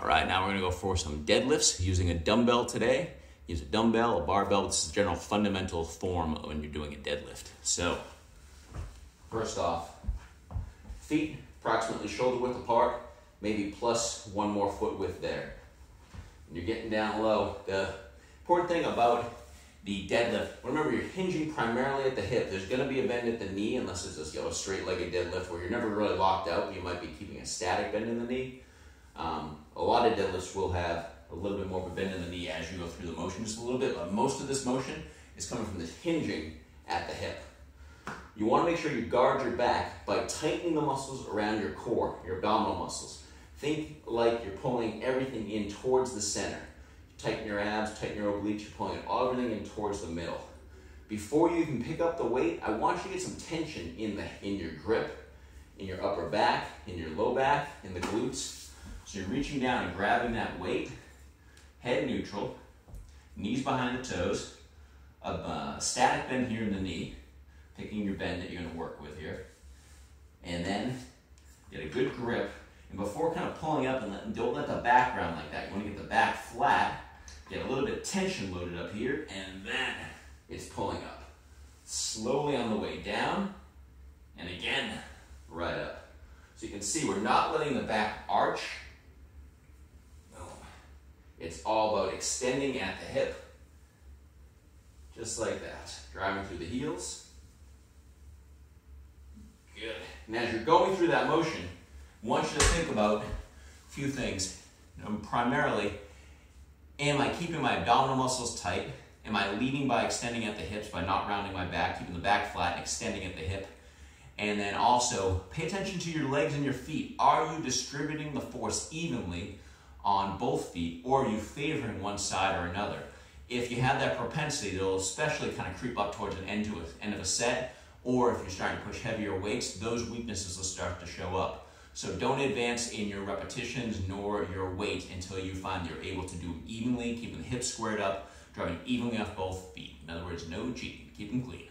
All right, now we're gonna go for some deadlifts using a dumbbell today. Use a dumbbell, a barbell. This is the general fundamental form when you're doing a deadlift. So, first off, feet approximately shoulder width apart, maybe plus one more foot width there. When you're getting down low, the important thing about the deadlift, remember you're hinging primarily at the hip. There's gonna be a bend at the knee unless it's just a straight-legged deadlift where you're never really locked out, but you might be keeping a static bend in the knee. A lot of deadlifts will have a little bit more of a bend in the knee as you go through the motion just a little bit, but most of this motion is coming from this hinging at the hip. You want to make sure you guard your back by tightening the muscles around your core, your abdominal muscles. Think like you're pulling everything in towards the center. You tighten your abs, tighten your obliques, you're pulling everything in towards the middle. Before you even pick up the weight, I want you to get some tension in your grip, in your upper back, in your low back, in the glutes. So you're reaching down and grabbing that weight, head neutral, knees behind the toes, a static bend here in the knee, picking your bend that you're going to work with here, and then get a good grip. And before kind of pulling up, and don't let the back round like that. You want to get the back flat, get a little bit of tension loaded up here, and then it's pulling up. Slowly on the way down, and again, right up. So you can see we're not letting the back arch. It's all about extending at the hip, just like that. Driving through the heels. Good. And as you're going through that motion, I want you to think about a few things. Primarily, am I keeping my abdominal muscles tight? Am I leading by extending at the hips, by not rounding my back, keeping the back flat and extending at the hip? And then also, pay attention to your legs and your feet. Are you distributing the force evenly on both feet, or are you favoring one side or another? If you have that propensity, it'll especially kind of creep up towards an end of a set, or if you're starting to push heavier weights, those weaknesses will start to show up. So don't advance in your repetitions nor your weight until you find you're able to do them evenly, keeping the hips squared up, driving evenly off both feet. In other words, no cheating, keep them clean.